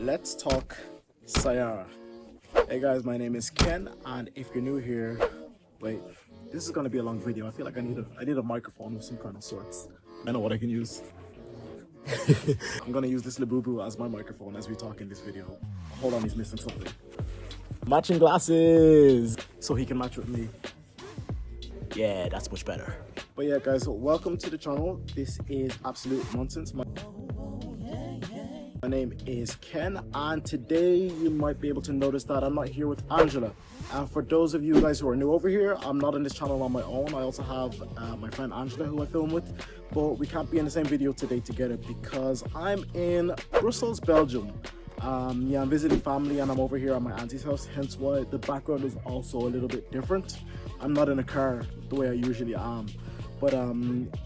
let's talk Saiyaara. Hey guys, my name is Ken, and if you're new here, wait, this is gonna be a long video. I feel like I need a microphone of some kind of sorts. I know what I can use. I'm gonna use this Labubu as my microphone as we talk in this video. Hold on, he's missing something. Matching glasses, so he can match with me. Yeah, that's much better. But yeah, guys, so welcome to the channel. This is Absolute Nonsense. My name is Ken, and today you might be able to notice that I'm not here with Angela. And for those of you guys who are new over here, I'm not on this channel on my own. I also have my friend Angela, who I film with, but we can't be in the same video today together because I'm in Brussels, Belgium. Yeah, I'm visiting family and I'm over here at my auntie's house, hence why the background is also a little bit different. I'm not in a car the way I usually am. But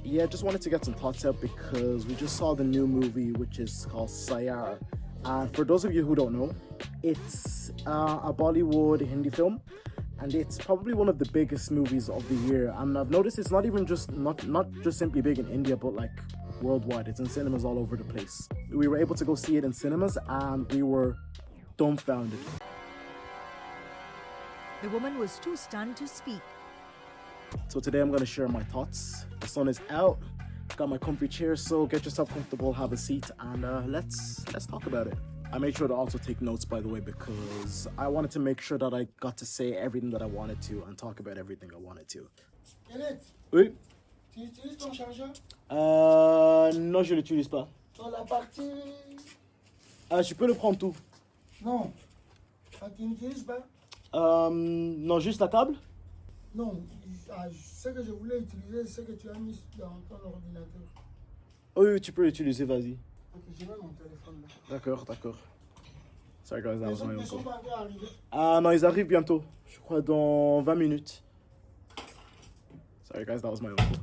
yeah, just wanted to get some thoughts out because we just saw the new movie, which is called Saiyaara. And for those of you who don't know, it's a Bollywood Hindi film, and it's probably one of the biggest movies of the year. And I've noticed it's not even just not just simply big in India, but like worldwide. It's in cinemas all over the place. We were able to go see it in cinemas, and we were dumbfounded. The woman was too stunned to speak. So today I'm going to share my thoughts. The sun is out, got my comfy chair, so get yourself comfortable, have a seat, and let's talk about it. I made sure to also take notes, by the way, because I wanted to make sure that I got to say everything that I wanted to and talk about everything I wanted to. Oui. Tu utilises ton chargeur? Non, je l'utilise pas. Dans la partie... Je peux le prendre tout. Non. Ah, tu n'utilises pas? Non, juste la table? Non. Ce que je voulais utiliser, c'est ce que tu as mis dans ton ordinateur. Oui, tu peux l'utiliser, vas-y. Ok, je mets mon téléphone là. D'accord, d'accord. Sorry guys, that was my Ils uncle. sont pas encore arrivés. Ah non, ils arrivent bientôt. Je crois dans 20 minutes. Sorry guys, that was my uncle.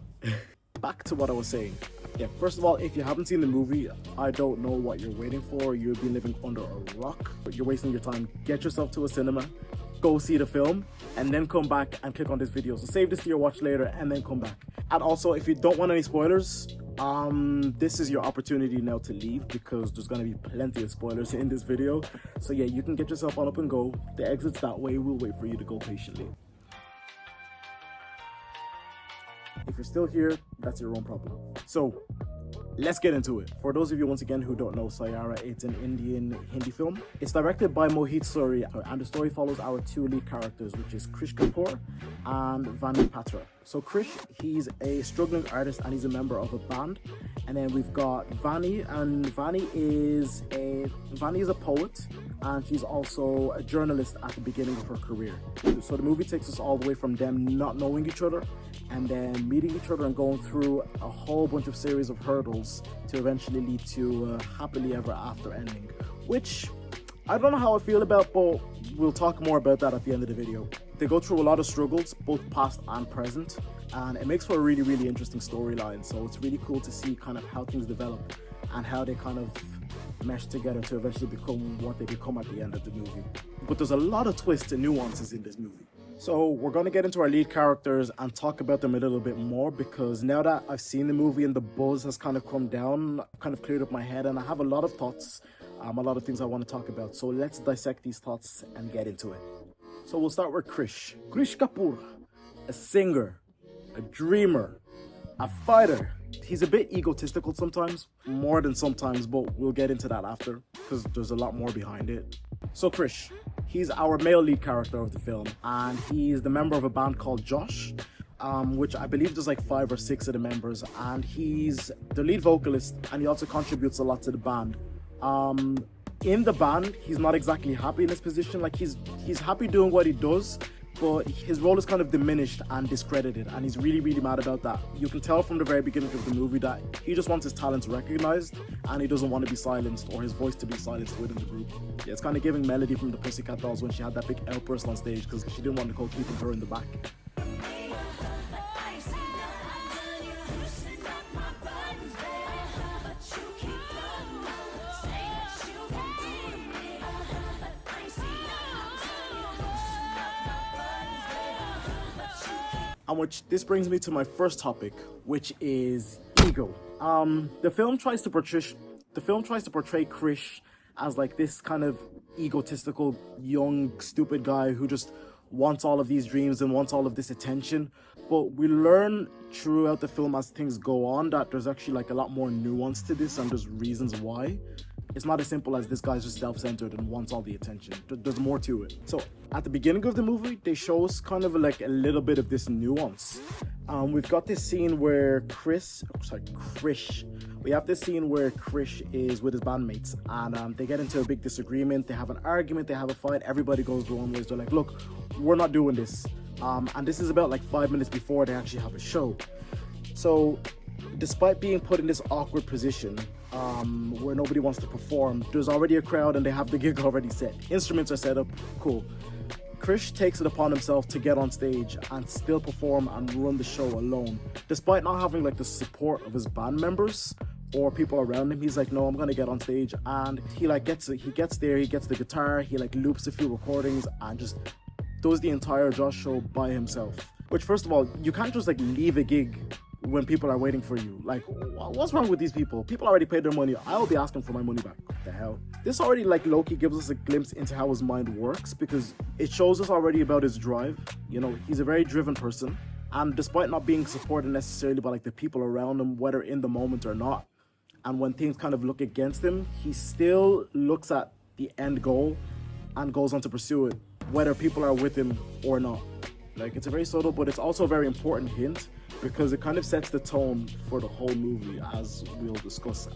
Back to what I was saying. Yeah, first of all, if you haven't seen the movie, I don't know what you're waiting for. You'll be living under a rock. You're wasting your time. Get yourself to a cinema, go see the film, and then come back and click on this video. So save this to your watch later and then come back. And also, if you don't want any spoilers, this is your opportunity now to leave because there's gonna be plenty of spoilers in this video. So yeah, you can get yourself on up and go. The exit's that way. We'll wait for you to go patiently. If you're still here, that's your own problem. So let's get into it. For those of you, once again, who don't know Saiyaara, it's an Indian Hindi film. It's directed by Mohit Suri, and the story follows our two lead characters, which is Krish Kapoor and Vani Patra. So Krish, he's a struggling artist and he's a member of a band. And then we've got Vani, and Vani is a poet, and she's also a journalist at the beginning of her career. So the movie takes us all the way from them not knowing each other and then meeting each other and going through a whole bunch of series of hurdles to eventually lead to a happily ever after ending, which I don't know how I feel about, but we'll talk more about that at the end of the video. They go through a lot of struggles, both past and present, and it makes for a really, really interesting storyline. So it's really cool to see kind of how things develop and how they kind of mesh together to eventually become what they become at the end of the movie. But there's a lot of twists and nuances in this movie. So we're going to get into our lead characters and talk about them a little bit more, because now that I've seen the movie and the buzz has kind of come down, I've kind of cleared up my head and I have a lot of thoughts, a lot of things I want to talk about. So let's dissect these thoughts and get into it. So we'll start with Krish. Krish Kapoor, a singer, a dreamer, a fighter. He's a bit egotistical sometimes, more than sometimes, but we'll get into that after because there's a lot more behind it. So Krish, he's our male lead character of the film, and he's the member of a band called Josh, which I believe there's like 5 or 6 of the members, and he's the lead vocalist, and he also contributes a lot to the band. In the band, he's not exactly happy in his position. Like he's happy doing what he does, but his role is kind of diminished and discredited, and he's really, really mad about that. You can tell from the very beginning of the movie that he just wants his talents recognized, and he doesn't want to be silenced or his voice to be silenced within the group. Yeah, it's kind of giving Melody from the Pussycat Dolls when she had that big outburst on stage because she didn't want Nicole keeping her in the back. And this brings me to my first topic, which is ego. The film tries to portray Krish as like this kind of egotistical, young, stupid guy who just wants all of these dreams and wants all of this attention. But we learn throughout the film as things go on that there's actually like a lot more nuance to this, and there's reasons why. It's not as simple as this guy's just self-centered and wants all the attention. There's more to it. So at the beginning of the movie, they show us kind of like a little bit of this nuance. We've got this scene where Krish. We have this scene where Krish is with his bandmates, and they get into a big disagreement. They have an argument, they have a fight, everybody goes their own ways. They're like, look, we're not doing this. And this is about like 5 minutes before they actually have a show. So despite being put in this awkward position, where nobody wants to perform, there's already a crowd and they have the gig already set. Instruments are set up, cool. Krish takes it upon himself to get on stage and still perform and run the show alone, despite not having like the support of his band members or people around him. He's like, no, I'm gonna get on stage, and he gets there, he gets the guitar, he like loops a few recordings and just does the entire Josh show by himself. Which, first of all, you can't just like leave a gig when people are waiting for you. Like, what's wrong with these people? People already paid their money. I'll be asking for my money back. What the hell? This already like low-key gives us a glimpse into how his mind works, because it shows us already about his drive. You know, he's a very driven person, and despite not being supported necessarily by like the people around him, whether in the moment or not, and when things kind of look against him, he still looks at the end goal and goes on to pursue it, whether people are with him or not. Like, it's a very subtle, but it's also a very important hint, because it kind of sets the tone for the whole movie, as we'll discuss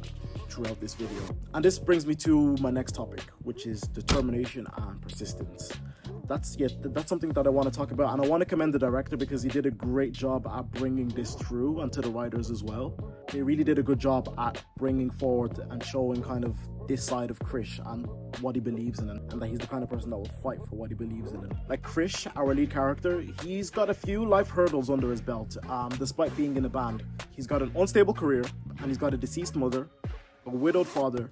throughout this video. And this brings me to my next topic, which is determination and persistence. That's something that I want to talk about, and I want to commend the director, because he did a great job at bringing this through, and to the writers as well. They really did a good job at bringing forward and showing kind of this side of Krish and what he believes in, and that he's the kind of person that will fight for what he believes in. Like Krish, our lead character, he's got a few life hurdles under his belt. Despite being in a band, he's got an unstable career, and he's got a deceased mother, a widowed father,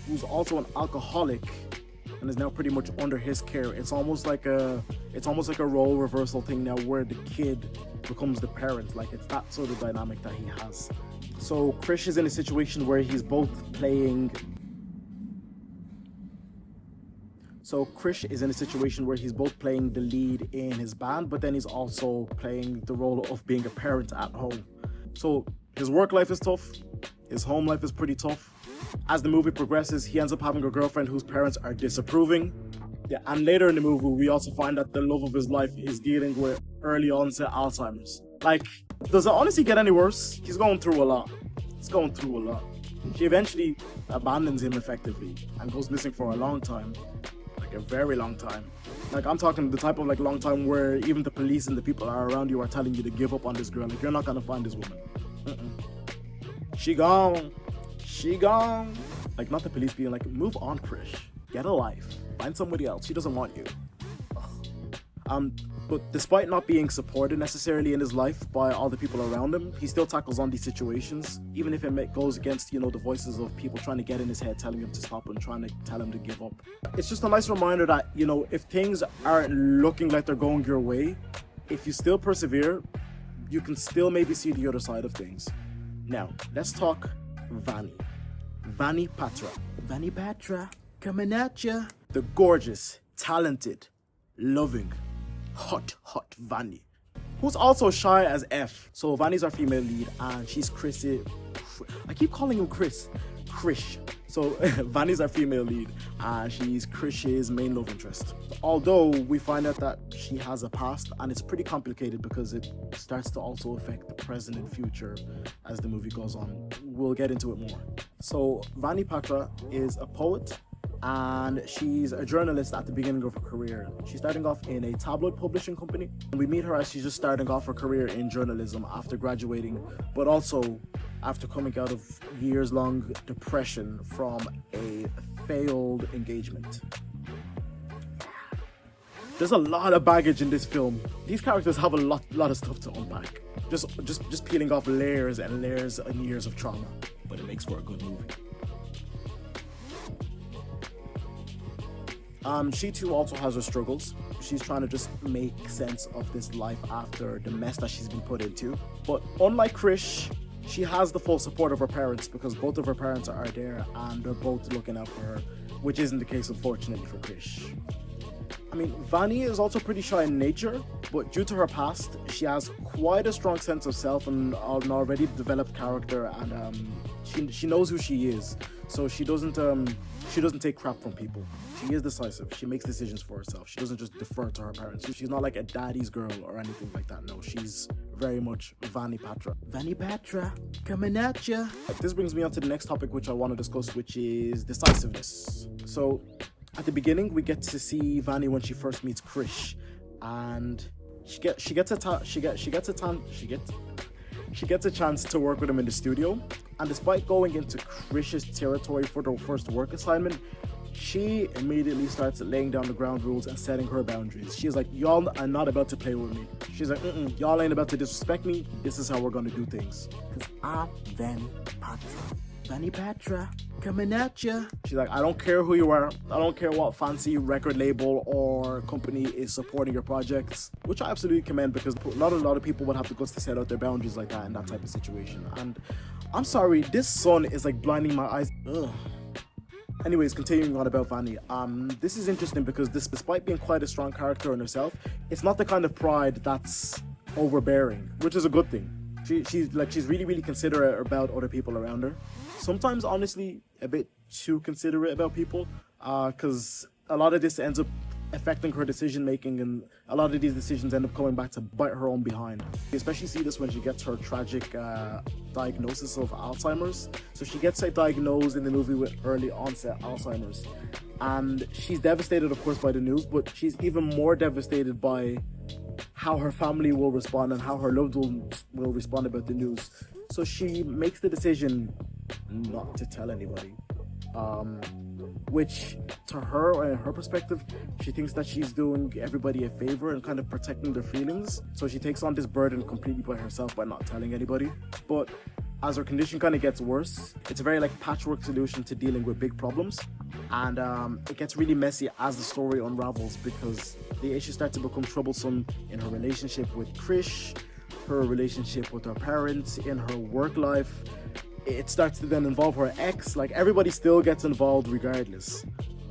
who's also an alcoholic and is now pretty much under his care. It's almost like a role reversal thing now, where the kid becomes the parent. Like, it's that sort of dynamic that he has. So Krish is in a situation where he's both playing the lead in his band, but then he's also playing the role of being a parent at home. So his work life is tough, his home life is pretty tough. As the movie progresses, he ends up having a girlfriend whose parents are disapproving. Yeah, and later in the movie, we also find that the love of his life is dealing with early onset Alzheimer's. Like, does it honestly get any worse? He's going through a lot. She eventually abandons him effectively and goes missing for a long time. Like, a very long time. Like, I'm talking the type of like long time where even the police and the people are around you are telling you to give up on this girl. Like, you're not gonna find this woman. She gone. Like, not the police being like, move on, Krish. Get a life. Find somebody else. She doesn't want you. But despite not being supported necessarily in his life by all the people around him, he still tackles on these situations, even if it goes against, you know, the voices of people trying to get in his head, telling him to stop and trying to tell him to give up. It's just a nice reminder that, you know, if things aren't looking like they're going your way, if you still persevere, you can still maybe see the other side of things. Now, let's talk Vani Patra, coming at ya. The gorgeous, talented, loving, hot Vani, who's also shy as F. So Vani's our female lead, and she's I keep calling him Krish. So Vani's our female lead, and she's Krish's main love interest. Although we find out that she has a past, and it's pretty complicated because it starts to also affect the present and future as the movie goes on. We'll get into it more. So Vani Patra is a poet, and she's a journalist at the beginning of her career. She's starting off in a tabloid publishing company, and we meet her as she's just starting off her career in journalism after graduating, but also after coming out of years-long depression from a failed engagement. There's a lot of baggage in this film. These characters have a lot of stuff to unpack. Just peeling off layers and layers and years of trauma, but it makes for a good movie. She too also has her struggles. She's trying to just make sense of this life after the mess that she's been put into. But unlike Krish, she has the full support of her parents because both of her parents are there and they're both looking out for her, which isn't the case, unfortunately, for Krish. I mean, Vani is also pretty shy in nature, but due to her past, she has quite a strong sense of self and an already developed character, and she knows who she is. So she doesn't take crap from people. She is decisive. She makes decisions for herself. She doesn't just defer to her parents. She's not like a daddy's girl or anything like that. No, she's very much Vani Patra. Vani Patra, coming at ya. This brings me on to the next topic, which I want to discuss, which is decisiveness. So, at the beginning, we get to see Vani when she first meets Krish, and she gets a chance to work with him in the studio. And despite going into Krish's territory for the first work assignment, she immediately starts laying down the ground rules and setting her boundaries. She's like, y'all are not about to play with me. She's like, y'all ain't about to disrespect me. This is how we're gonna do things. Cause I'm Vani Patra. Vani Patra, coming at ya. She's like, I don't care who you are. I don't care what fancy record label or company is supporting your projects, which I absolutely commend because not a lot of people would have the guts to set out their boundaries like that in that type of situation. And I'm sorry, this sun is like blinding my eyes. Ugh. Anyways, continuing on about Vani, this is interesting because despite being quite a strong character in herself, it's not the kind of pride that's overbearing, which is a good thing. She's really, really considerate about other people around her. Sometimes, honestly, a bit too considerate about people, because a lot of this ends up affecting her decision making, and a lot of these decisions end up coming back to bite her own behind. You especially see this when she gets her tragic diagnosis of Alzheimer's. So she gets diagnosed in the movie with early onset Alzheimer's, and she's devastated, of course, by the news, but she's even more devastated by how her family will respond and how her loved ones will respond about the news. So she makes the decision not to tell anybody, which to her, in her perspective, she thinks that she's doing everybody a favor and kind of protecting their feelings. So she takes on this burden completely by herself by not telling anybody. But as her condition kind of gets worse, it's a very like patchwork solution to dealing with big problems, and it gets really messy as the story unravels because the issues start to become troublesome in her relationship with Krish, her relationship with her parents, in her work life. It starts to then involve her ex. Like, everybody still gets involved regardless.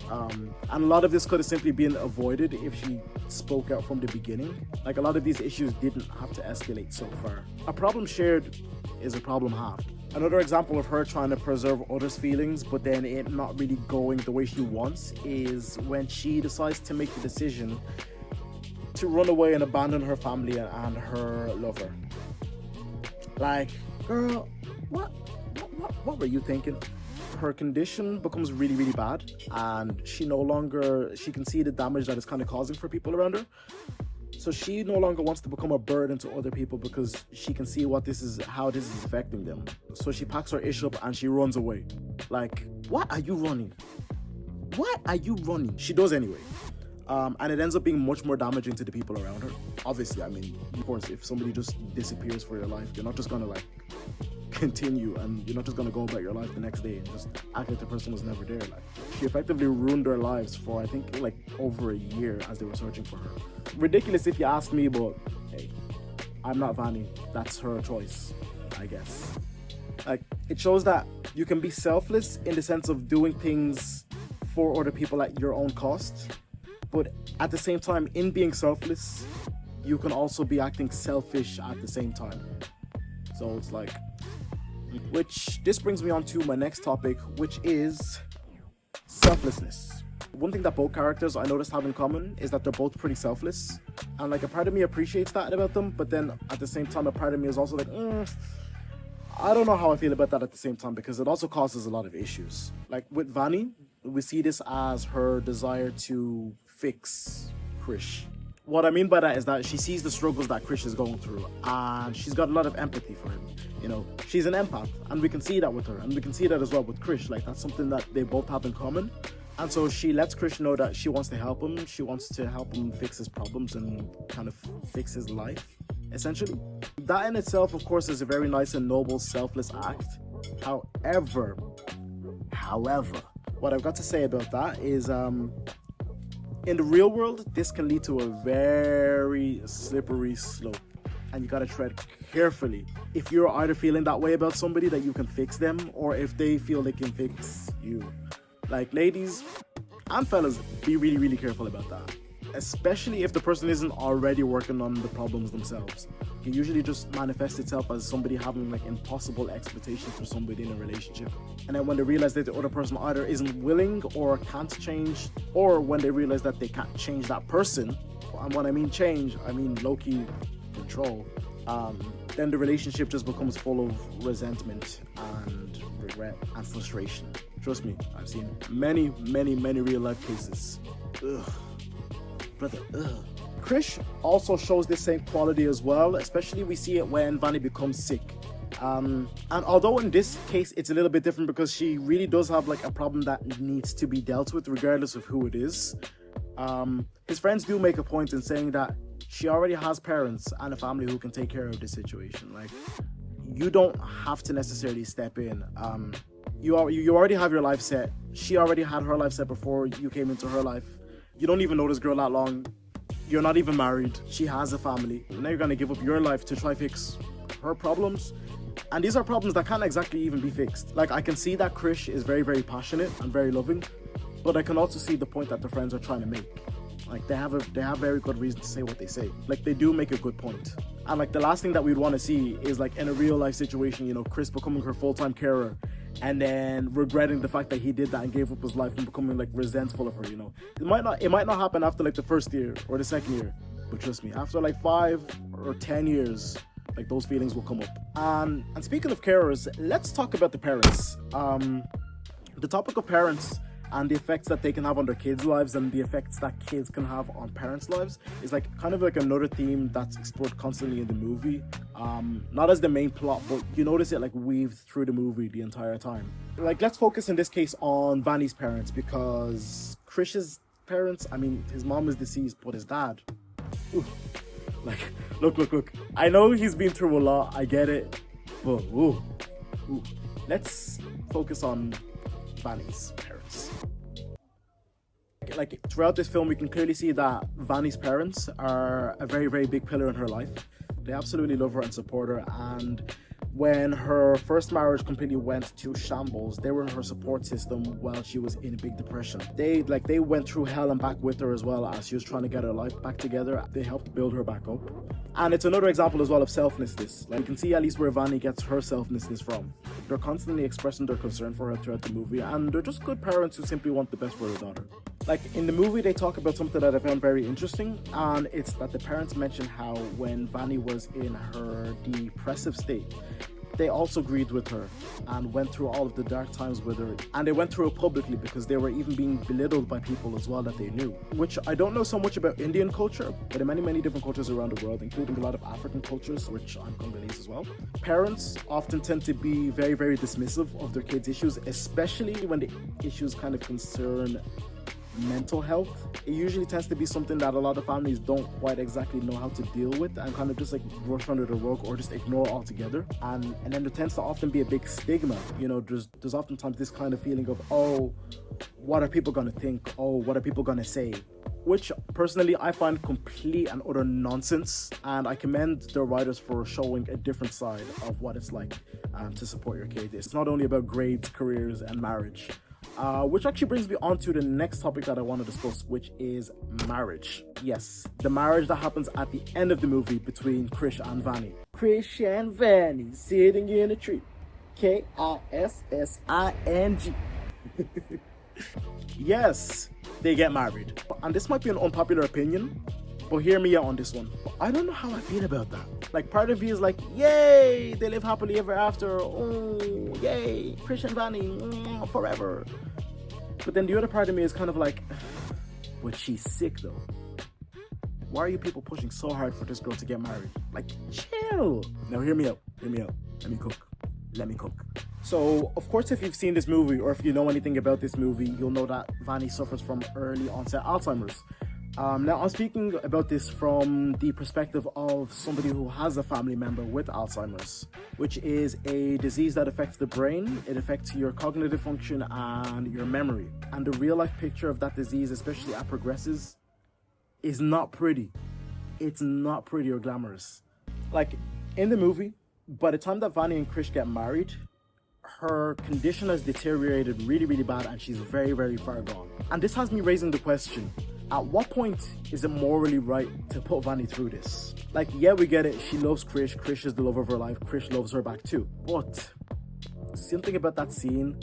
And a lot of this could have simply been avoided if she spoke out from the beginning. Like, a lot of these issues didn't have to escalate so far. A problem shared is a problem halved. Another example of her trying to preserve others' feelings, but then it not really going the way she wants, is when she decides to make the decision to run away and abandon her family and her lover. Like, girl, what were you thinking? Her condition becomes really, really bad, and she can see the damage that it's kind of causing for people around her. So she no longer wants to become a burden to other people because she can see how this is affecting them. So she packs her ish up and she runs away. Like, what are you running? What are you running? She does anyway. And it ends up being much more damaging to the people around her. Obviously, I mean, of course, if somebody just disappears for your life, you're not just gonna like continue, and you're not just gonna go about your life the next day and just act like the person was never there. Like, she effectively ruined their lives for, I think, like over a year as they were searching for her. Ridiculous if you ask me, but hey, I'm not Vani. That's her choice, I guess. Like, it shows that you can be selfless in the sense of doing things for other people at your own cost, but at the same time, in being selfless, you can also be acting selfish at the same time. So it's like, this brings me on to my next topic, which is selflessness. One thing that both characters I noticed have in common is that they're both pretty selfless, and like a part of me appreciates that about them, but then at the same time a part of me is also like, I don't know how I feel about that at the same time, because it also causes a lot of issues. Like with Vani, we see this as her desire to fix Krish. What I mean by that is that she sees the struggles that Krish is going through, and she's got a lot of empathy for him. You know, she's an empath, and we can see that with her, and we can see that as well with Krish. Like, that's something that they both have in common. And so she lets Krish know that she wants to help him. She wants to help him fix his problems and kind of fix his life, essentially. That in itself, of course, is a very nice and noble, selfless act. However, what I've got to say about that is, in the real world, this can lead to a very slippery slope. and you gotta tread carefully. If you're either feeling that way about somebody that you can fix them, or if they feel they can fix you. Like, ladies and fellas, be really, really careful about that. Especially if the person isn't already working on the problems themselves. It usually just manifests itself as somebody having like impossible expectations for somebody in a relationship. And then when they realize that the other person either isn't willing or can't change, or when they realize that they can't change that person, and when I mean change, I mean low-key control, then the relationship just becomes full of resentment and regret and frustration. Trust me, I've seen many, many, many real-life cases. Ugh. Brother, ugh. Krish also shows this same quality as well, especially we see it when Vanny becomes sick. And although in this case it's a little bit different because she really does have like a problem that needs to be dealt with regardless of who it is. His friends do make a point in saying that she already has parents and a family who can take care of this situation. Like, you don't have to necessarily step in. You already have your life set. She already had her life set before you came into her life. You don't even know this girl that long. You're not even married. She has a family. Now you're gonna give up your life to try fix her problems. And these are problems that can't exactly even be fixed. Like, I can see that Krish is very, very passionate and very loving, but I can also see the point that the friends are trying to make. Like, they have very good reason to say what they say. Like, they do make a good point. And like, the last thing that we'd want to see is like in a real life situation, you know, Chris becoming her full-time carer and then regretting the fact that he did that and gave up his life and becoming like resentful of her, you know. It might not happen after like the first year or the second year, but trust me, after like 5 or 10 years, like, those feelings will come up. And speaking of carers, let's talk about the parents. The topic of parents and the effects that they can have on their kids' lives and the effects that kids can have on parents' lives is like kind of like another theme that's explored constantly in the movie. Not as the main plot, but you notice it like weaved through the movie the entire time. Like, let's focus in this case on Vanny's parents, because Krish's parents, I mean, his mom is deceased, but his dad, ooh, like, look. I know he's been through a lot, I get it, but ooh. Let's focus on Vanny's parents. Like, throughout this film, we can clearly see that Vanny's parents are a very, very big pillar in her life. They absolutely love her and support her, and when her first marriage completely went to shambles, they were her support system while she was in a big depression. They went through hell and back with her as well as she was trying to get her life back together. They helped build her back up. And it's another example as well of selflessness. Like, you can see at least where Vanny gets her selflessness from. They're constantly expressing their concern for her throughout the movie, and they're just good parents who simply want the best for their daughter. Like, in the movie, they talk about something that I found very interesting, and it's that the parents mention how when Vanny was in her depressive state, they also grieved with her and went through all of the dark times with her, and they went through it publicly because they were even being belittled by people as well that they knew. Which I don't know so much about Indian culture, but in many different cultures around the world, including a lot of African cultures, which I'm Congolese as well, parents often tend to be very, very dismissive of their kids' issues, especially when the issues kind of concern mental health. It usually tends to be something that a lot of families don't quite exactly know how to deal with and kind of just like brush under the rug or just ignore altogether. And then there tends to often be a big stigma. You know, there's oftentimes this kind of feeling of, oh, what are people gonna think? Oh, what are people gonna say? Which personally I find complete and utter nonsense, and I commend the writers for showing a different side of what it's like to support your kid. It's not only about grades, careers, and marriage. Which actually brings me on to the next topic that I want to discuss, which is marriage. Yes, the marriage that happens at the end of the movie between Krish and Vanny. Krish and Vanny sitting in a tree. Kissing. Yes, they get married. And this might be an unpopular opinion, but hear me out on this one. I don't know how I feel about that. Like, part of me is like, yay, they live happily ever after. Oh, yay, Krish and Vanny, forever. But then the other part of me is kind of like, but she's sick though. Why are you people pushing so hard for this girl to get married? Like, chill. Now hear me out. Let me cook. So, of course, if you've seen this movie or if you know anything about this movie, you'll know that Vanny suffers from early onset Alzheimer's. Now, I'm speaking about this from the perspective of somebody who has a family member with Alzheimer's, which is a disease that affects the brain. It affects your cognitive function and your memory. And the real life picture of that disease, especially as progresses, is not pretty. It's not pretty or glamorous. Like, in the movie, by the time that Vanny and Krish get married, her condition has deteriorated really, really bad, and she's very, very far gone. And this has me raising the question, at what point is it morally right to put Vanny through this? Like, yeah, we get it, she loves Krish, Krish is the love of her life, Krish loves her back too. But something about that scene,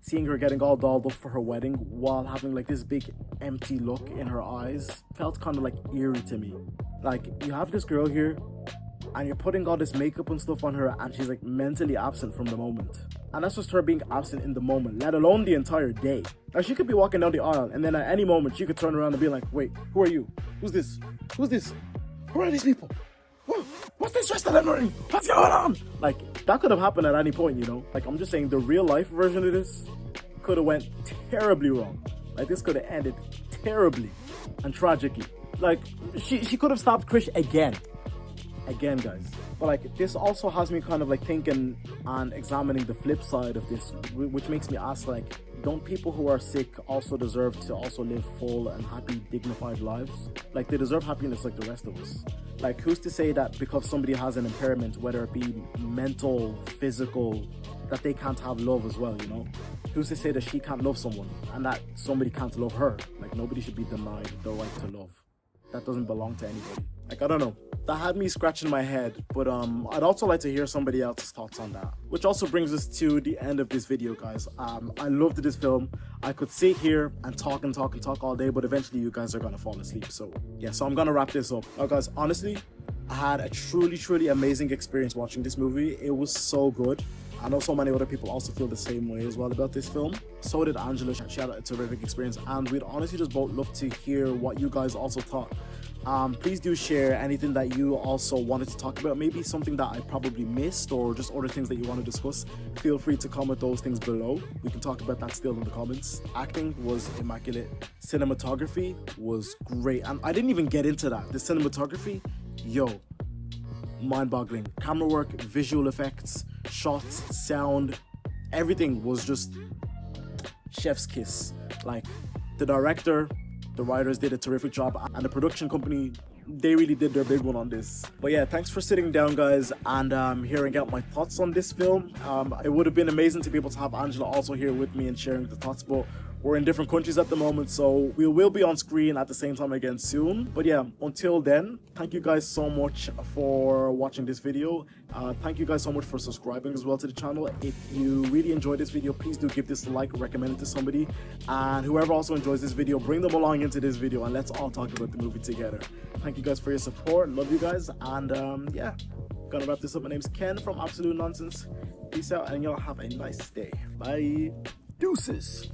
seeing her getting all dolled up for her wedding while having like this big empty look in her eyes, felt kind of like eerie to me. Like, you have this girl here, and you're putting all this makeup and stuff on her, and she's like mentally absent from the moment. And that's just her being absent in the moment, let alone the entire day. Like, she could be walking down the aisle, and then at any moment she could turn around and be like, wait, who are you? Who's this? Who's this? Who are these people? What's this dress that I'm wearing? What's going on? Like, that could have happened at any point, you know? Like, I'm just saying, the real life version of this could have went terribly wrong. Like, this could have ended terribly and tragically. Like, she could have stopped Krish again, guys. But like, this also has me kind of like thinking and examining the flip side of this, which makes me ask, like, don't people who are sick also deserve to also live full and happy, dignified lives? Like, they deserve happiness like the rest of us. Like, who's to say that because somebody has an impairment, whether it be mental, physical, that they can't have love as well, you know? Who's to say that she can't love someone and that somebody can't love her? Like, nobody should be denied the right to love. That doesn't belong to anybody. Like, I don't know. That had me scratching my head, but I'd also like to hear somebody else's thoughts on that. Which also brings us to the end of this video, guys. I loved this film. I could sit here and talk all day, but eventually you guys are gonna fall asleep. So yeah, so I'm gonna wrap this up. Now, guys, honestly, I had a truly amazing experience watching this movie. It was so good. I know so many other people also feel the same way as well about this film. So did Angela. She had a terrific experience, and we'd honestly just both love to hear what you guys also thought. Please do share anything that you also wanted to talk about, maybe something that I probably missed, or just other things that you want to discuss. Feel free to comment those things below. We can talk about that still in the comments. Acting was immaculate. Cinematography was great, and I didn't even get into that. The cinematography, yo, mind-boggling. Camera work, visual effects, shots, sound, everything was just chef's kiss. Like, the director, the writers did a terrific job, and the production company, they really did their big one on this. But yeah, thanks for sitting down, guys, and hearing out my thoughts on this film. It would have been amazing to be able to have Angela also here with me and sharing the thoughts, but we're in different countries at the moment, so we will be on screen at the same time again soon. But yeah, until then, thank you guys so much for watching this video. Thank you guys so much for subscribing as well to the channel. If you really enjoyed this video, please do give this a like, recommend it to somebody, and whoever also enjoys this video, bring them along into this video, and let's all talk about the movie together. Thank you guys for your support. Love you guys, and yeah, gonna wrap this up. My name's Ken from Absolute Nonsense. Peace out, and y'all have a nice day. Bye. Deuces.